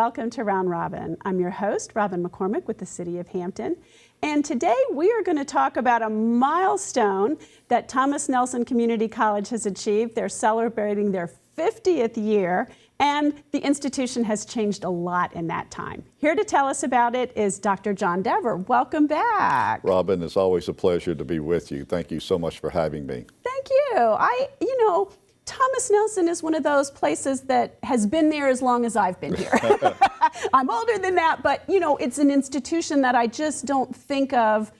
welcome to Round Robin. I'm your host, Robin McCormick with the City of Hampton. And today we are going to talk about a milestone that Thomas Nelson Community College has achieved. They're celebrating their 50th year, and the institution has changed a lot in that time. Here to tell us about it is Dr. John Dever. Welcome back. Robin, it's always a pleasure to be with you. Thank you so much for having me. Thank you. Thomas Nelson is one of those places that has been there as long as I've been here. I'm older than that, but it's an institution that I just don't think of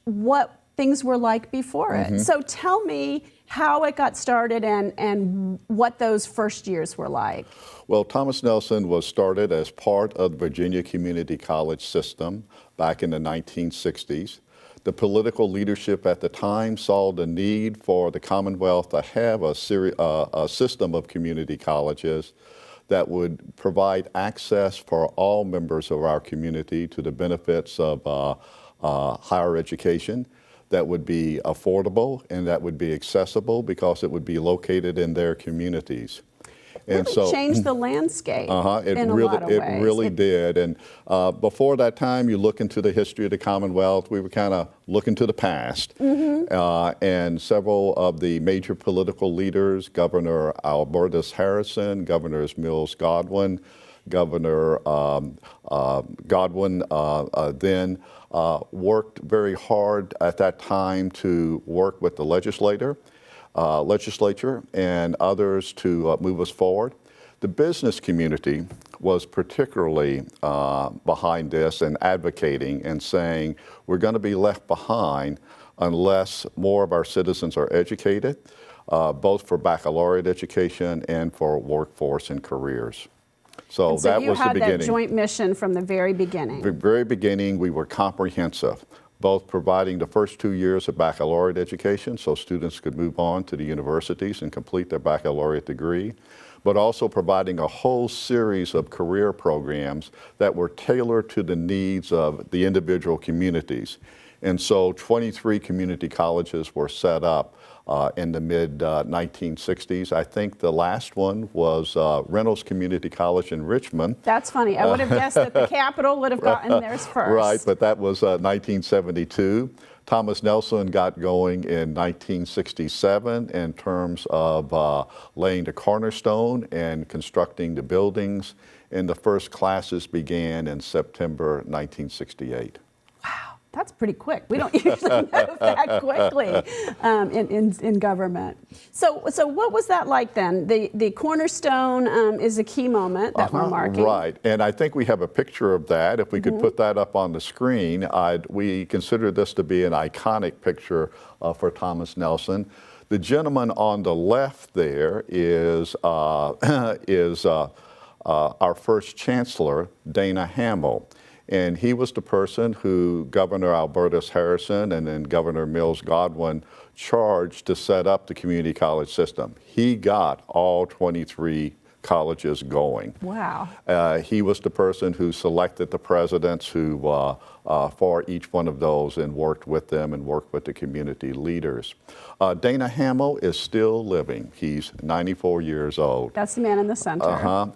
what things were like before it. So tell me how it got started and what those first years were like. Well, Thomas Nelson was started as part of the Virginia Community College system back in the 1960s. The political leadership at the time saw the need for the Commonwealth to have a system of community colleges that would provide access for all members of our community to the benefits of higher education that would be affordable and that would be accessible because it would be located in their communities. And really changed the landscape in a lot of ways. It really did. And before that time, you look into the history of the Commonwealth, we were kind of looking to the past. And several of the major political leaders, Governor Albertus Harrison, Governors Mills Godwin, Governor Godwin then worked very hard at that time to work with the legislature and others to move us forward. The business community was particularly behind this and advocating and saying we're going to be left behind unless more of our citizens are educated, both for baccalaureate education and for workforce and careers. So that was the beginning. So you had that joint mission from the very beginning. The very beginning, we were comprehensive, both providing the first 2 years of baccalaureate education so students could move on to the universities and complete their baccalaureate degree, but also providing a whole series of career programs that were tailored to the needs of the individual communities. And so 23 community colleges were set up in the mid-1960s. I think the last one was Reynolds Community College in Richmond. That's funny. I would have guessed that the Capitol would have gotten theirs first. Right, but that was 1972. Thomas Nelson got going in 1967 in terms of laying the cornerstone and constructing the buildings, and the first classes began in September 1968. That's pretty quick. We don't usually move that quickly in government. So what was that like then? The cornerstone is a key moment that we're marking. Right, and I think we have a picture of that. If we could put that up on the screen, we consider this to be an iconic picture for Thomas Nelson. The gentleman on the left there is our first chancellor, Dana Hamill. And he was the person who Governor Albertus Harrison and then Governor Mills Godwin charged to set up the community college system. He got all 23 colleges going. Wow. He was the person who selected the presidents who for each one of those and worked with them and worked with the community leaders. Dana Hamill is still living. He's 94 years old. That's the man in the center.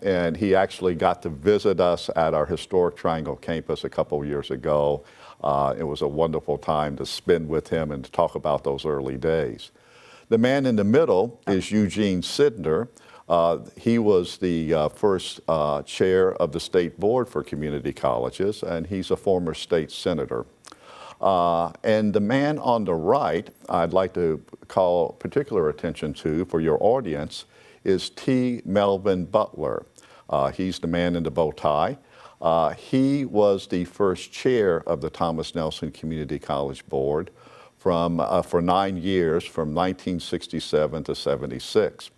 And he actually got to visit us at our historic Triangle campus a couple of years ago. It was a wonderful time to spend with him and to talk about those early days. The man in the middle is Eugene Sidner. He was the first chair of the State Board for Community Colleges, and he's a former state senator. And the man on the right, I'd like to call particular attention to for your audience, is T. Melvin Butler. He's the man in the bow tie. He was the first chair of the Thomas Nelson Community College Board for 9 years, from 1967 to 76.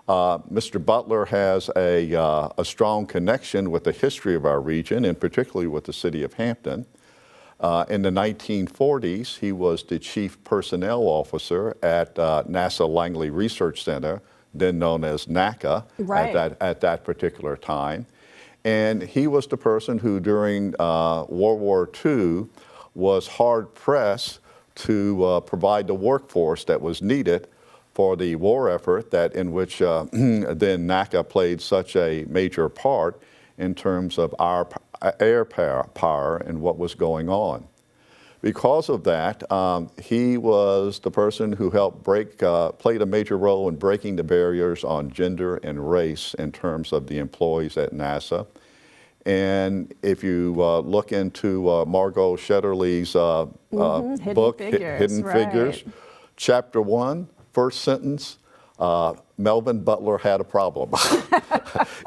Mr. Butler has a strong connection with the history of our region, and particularly with the city of Hampton. In the 1940s, he was the chief personnel officer at NASA Langley Research Center, then known as NACA, at that particular time. And he was the person who, during World War II, was hard-pressed to provide the workforce that was needed for the war effort in which then NACA played such a major part in terms of our air power and what was going on. Because of that, he was the person who helped played a major role in breaking the barriers on gender and race in terms of the employees at NASA. And if you look into Margot Shetterly's book, Hidden Figures, Chapter 1, first sentence, Melvin Butler had a problem,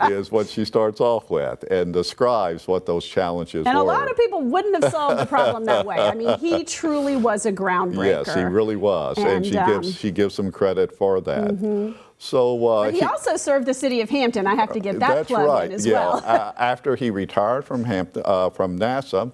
is what she starts off with, and describes what those challenges were. And a lot of people wouldn't have solved the problem that way. I mean, he truly was a groundbreaker. Yes, he really was, and she gives him credit for that. So but he also served the city of Hampton. I have to get that plug in as well. After he retired from NASA,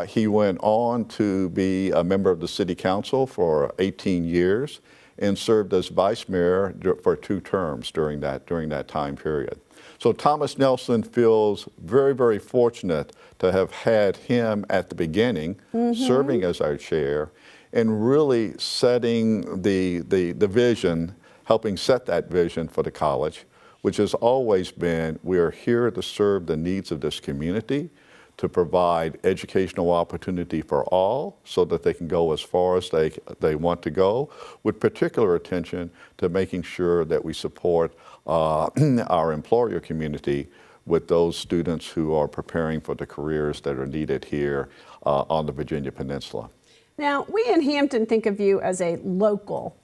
he went on to be a member of the city council for 18 years and served as vice mayor for 2 terms during that time period. So Thomas Nelson feels very, very fortunate to have had him at the beginning, serving as our chair, and really setting the vision, helping set that vision for the college, which has always been, we are here to serve the needs of this community, to provide educational opportunity for all so that they can go as far as they want to go, with particular attention to making sure that we support our employer community with those students who are preparing for the careers that are needed here on the Virginia Peninsula. Now, we in Hampton think of you as a local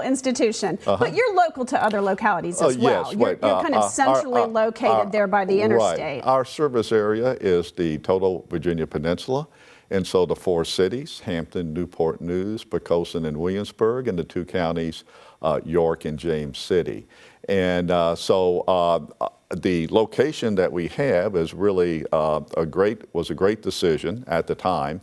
institution, but you're local to other localities as well. Yes, you're kind of centrally located there by the interstate. Right. Our service area is the total Virginia Peninsula, and so the 4 cities, Hampton, Newport News, Poquoson, and Williamsburg, and the 2 counties, York and James City. And so the location that we have is really was a great decision at the time.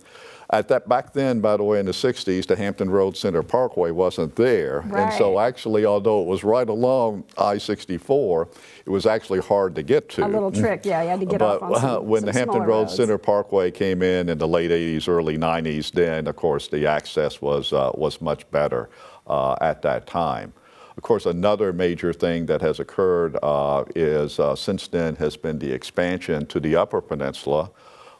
Back then, by the way, in the 60s, the Hampton Road Center Parkway wasn't there. Right. And so actually, although it was right along I-64, it was actually hard to get to. A little trick, yeah, you had to get off on some when the Hampton Road roads. Center Parkway came in the late 80s, early 90s, then, of course, the access was much better at that time. Of course, another major thing that has occurred is since then has been the expansion to the Upper Peninsula,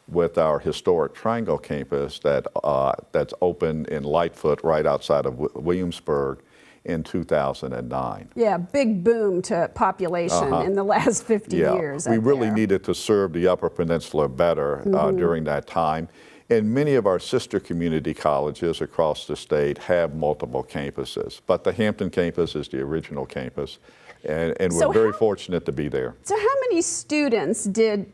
with our historic Triangle campus that's opened in Lightfoot right outside of Williamsburg in 2009. Yeah, big boom to population in the last 50 years. We really needed to serve the Upper Peninsula better during that time. And many of our sister community colleges across the state have multiple campuses, but the Hampton campus is the original campus. And we're very fortunate to be there. So how many students did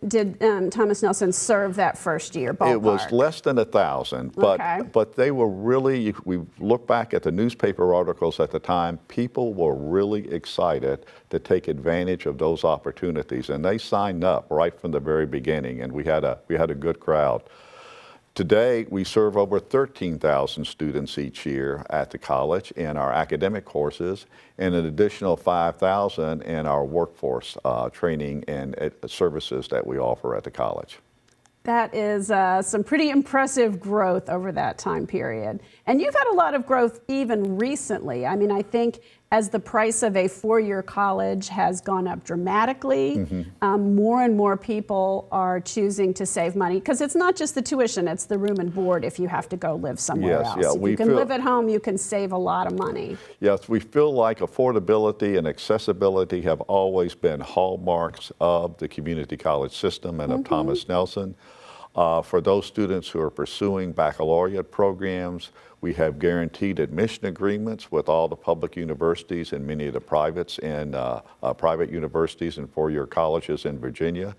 Thomas Nelson serve that first year, ballpark? It was less than 1,000, but they were really, we look back at the newspaper articles at the time, people were really excited to take advantage of those opportunities, and they signed up right from the very beginning, and we had a good crowd. Today, we serve over 13,000 students each year at the college in our academic courses, and an additional 5,000 in our workforce training and services that we offer at the college. That is some pretty impressive growth over that time period. And you've had a lot of growth even recently. I mean, I think as the price of a 4-year college has gone up dramatically, more and more people are choosing to save money, because it's not just the tuition, it's the room and board if you have to go live somewhere else. Yeah, if you can live at home, you can save a lot of money. Yes, we feel like affordability and accessibility have always been hallmarks of the community college system and of Thomas Nelson. For those students who are pursuing baccalaureate programs, we have guaranteed admission agreements with all the public universities and many of the privates and private universities and 4-year colleges in Virginia.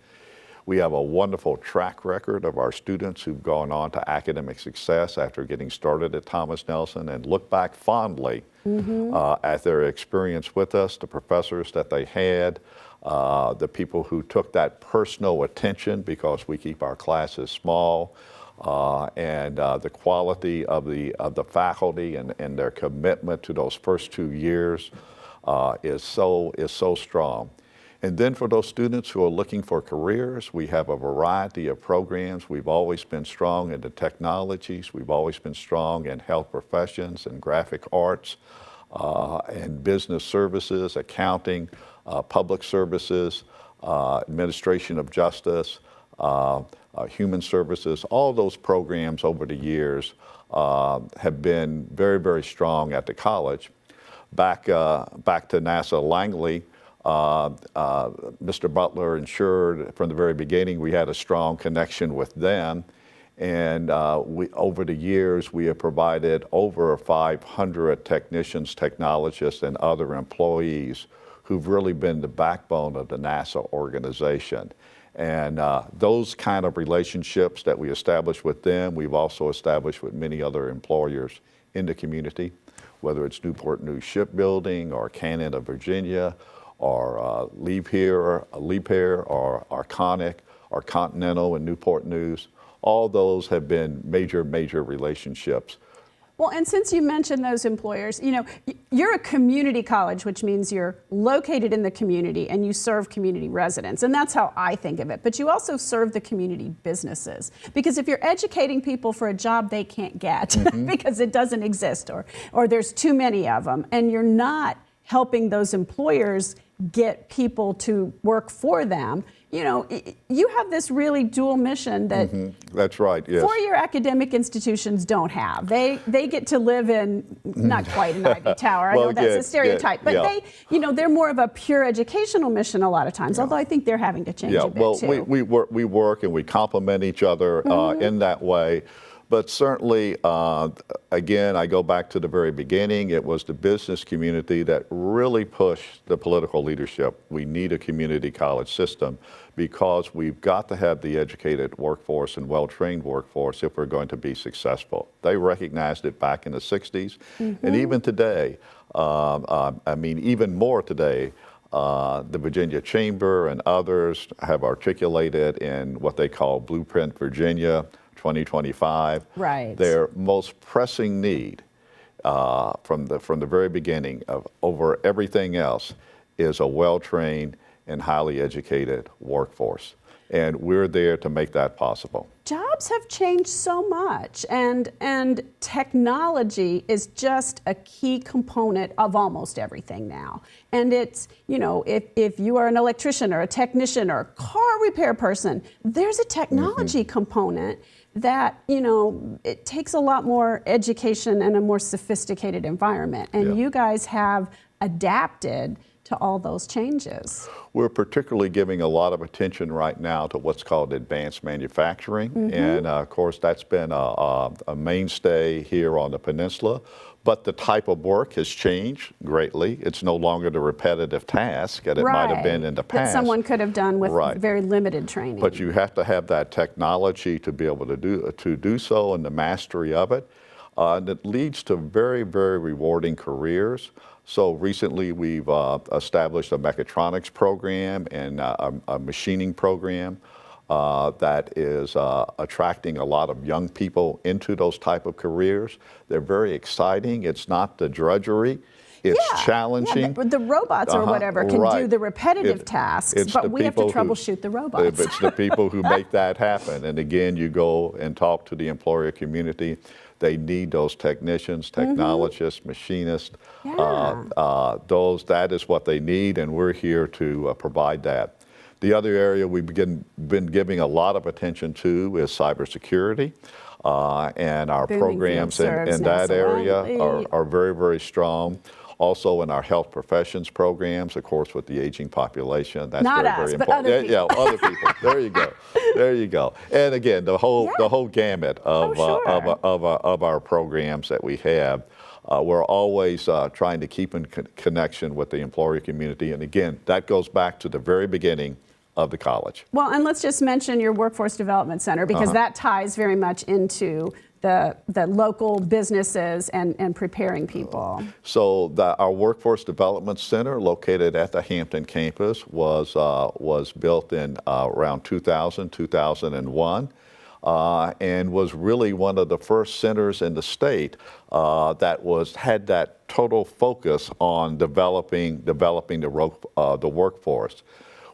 We have a wonderful track record of our students who've gone on to academic success after getting started at Thomas Nelson and look back fondly at their experience with us, the professors that they had, the people who took that personal attention, because we keep our classes small, and the quality of the faculty and their commitment to those first 2 years is so strong. And then for those students who are looking for careers, we have a variety of programs. We've always been strong in the technologies. We've always been strong in health professions and graphic arts, and business services, accounting, public services. administration of justice, human services. All those programs over the years have been very, very strong at the college. Back to NASA Langley, Mr. Butler ensured from the very beginning we had a strong connection with them. And over the years, we have provided over 500 technicians, technologists, and other employees who've really been the backbone of the NASA organization. And those kind of relationships that we established with them, we've also established with many other employers in the community, whether it's Newport News Shipbuilding or Cannon of Virginia or Liebherr or Arconic or Continental and Newport News. All those have been major, major relationships. Well, and since you mentioned those employers, you know, you're a community college, which means you're located in the community and you serve community residents. And that's how I think of it. But you also serve the community businesses. Because if you're educating people for a job they can't get because it doesn't exist or there's too many of them, and you're not helping those employers get people to work for them, you know, you have this really dual mission that that's right, yes. four-year academic institutions don't have. They get to live in not quite an Ivy Tower. I know that's a stereotype, but they, you know, they're more of a pure educational mission a lot of times. Although I think they're having to change a bit too. We work and we complement each other in that way. But certainly, again, I go back to the very beginning. It was the business community that really pushed the political leadership. We need a community college system because we've got to have the educated workforce and well-trained workforce if we're going to be successful. They recognized it back in the 60s. And even today, I mean, even more today, the Virginia Chamber and others have articulated in what they call Blueprint Virginia 2025, their most pressing need from the very beginning of over everything else is a well-trained and highly educated workforce. And we're there to make that possible. Jobs have changed so much, and technology is just a key component of almost everything now. And it's, you know, if you are an electrician or a technician or a car repair person, there's a technology component that, you know, it takes a lot more education and a more sophisticated environment. And you guys have adapted to all those changes. We're particularly giving a lot of attention right now to what's called advanced manufacturing. And of course, that's been a mainstay here on the peninsula. But the type of work has changed greatly. It's no longer the repetitive task that it might have been in the past. That someone could have done with very limited training. But you have to have that technology to be able to do so and the mastery of it. And it leads to very, very rewarding careers. So recently we've established a mechatronics program and a machining program that is attracting a lot of young people into those type of careers. They're very exciting. It's not the drudgery. It's challenging. The robots or whatever can do the repetitive tasks, but we have to troubleshoot the robots. It's the people who make that happen. And again, you go and talk to the employer community. They need those technicians, technologists, machinists. That is what they need, and we're here to provide that. The other area we've been giving a lot of attention to is cybersecurity, and our programs in that area are very, very strong. Also in our health professions programs, of course, with the aging population, that's very important. But other people. Other people. There you go. There you go. And again, the whole gamut of our programs that we have. We're always trying to keep in connection with the employer community, and again, that goes back to the very beginning of the college. Well, and let's just mention your Workforce Development Center, because that ties very much into the local businesses and preparing people. So our Workforce Development Center, located at the Hampton campus, was built in around 2001, and was really one of the first centers in the state that had that total focus on developing the workforce.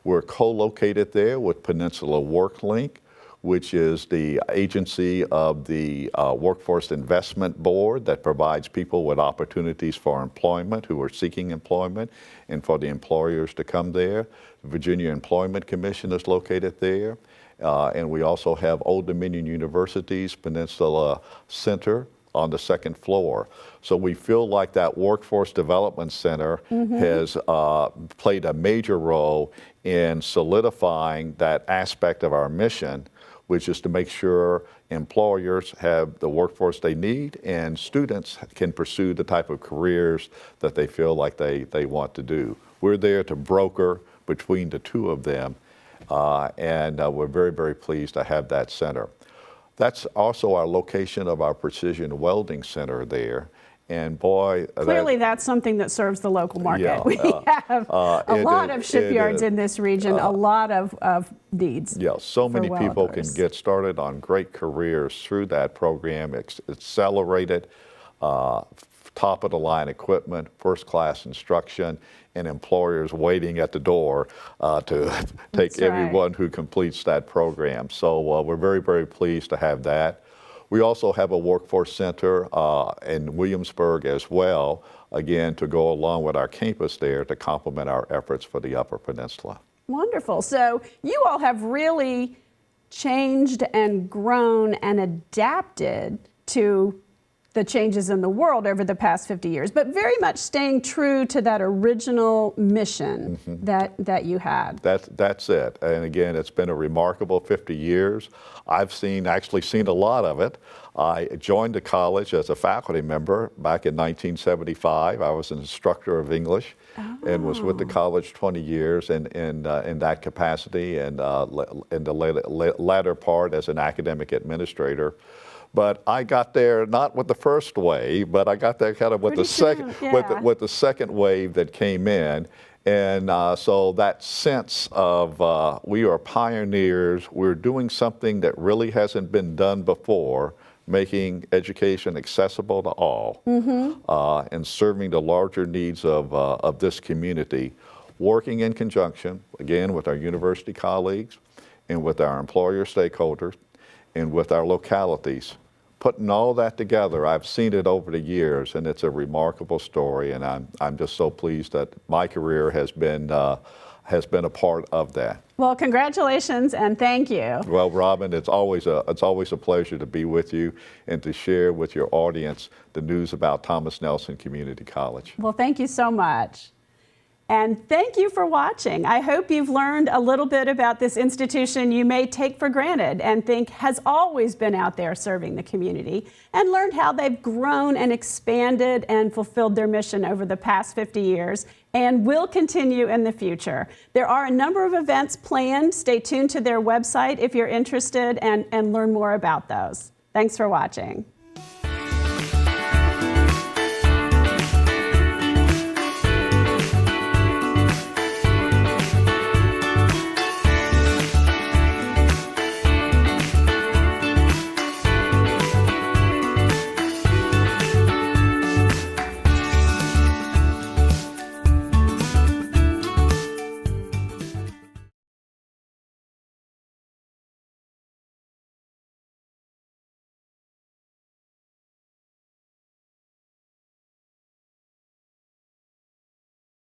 We're co-located there with Peninsula WorkLink, which is the agency of the Workforce Investment Board that provides people with opportunities for employment who are seeking employment and for the employers to come there. The Virginia Employment Commission is located there. And we also have Old Dominion University's Peninsula Center on the second floor. So we feel like that Workforce Development Center has played a major role in solidifying that aspect of our mission, which is to make sure employers have the workforce they need and students can pursue the type of careers that they feel like they want to do. We're there to broker between the two of them, and we're very, very pleased to have that center. That's also our location of our precision welding center there. And boy, clearly that's something that serves the local market. Yeah, we have a lot of shipyards in this region, a lot of needs. Yeah, so many people can welders. get started on great careers through that program. It's accelerated, top of the line equipment, first class instruction, and employers waiting at the door to take everyone who completes that program. So we're very, very pleased to have that. We also have a workforce center in Williamsburg as well, again, to go along with our campus there to complement our efforts for the Upper Peninsula. Wonderful. So you all have really changed and grown and adapted to the changes in the world over the past 50 years, but very much staying true to that original mission that you had. That's it. And again, it's been a remarkable 50 years. I've actually seen a lot of it. I joined the college as a faculty member back in 1975. I was an instructor of English and was with the college 20 years in that capacity, and in the latter part as an academic administrator. But I got there not with the first wave, but I got there kind of with the second wave that came in. And so that sense of we are pioneers, we're doing something that really hasn't been done before, making education accessible to all, and serving the larger needs of this community, working in conjunction, again, with our university colleagues and with our employer stakeholders and with our localities. Putting all that together, I've seen it over the years, and it's a remarkable story, and I'm just so pleased that my career has been a part of that. Well, congratulations and thank you. Well, Robin, it's always a pleasure to be with you and to share with your audience the news about Thomas Nelson Community College. Well, thank you so much. And thank you for watching. I hope you've learned a little bit about this institution you may take for granted and think has always been out there serving the community, and learned how they've grown and expanded and fulfilled their mission over the past 50 years and will continue in the future. There are a number of events planned. Stay tuned to their website if you're interested and learn more about those. Thanks for watching.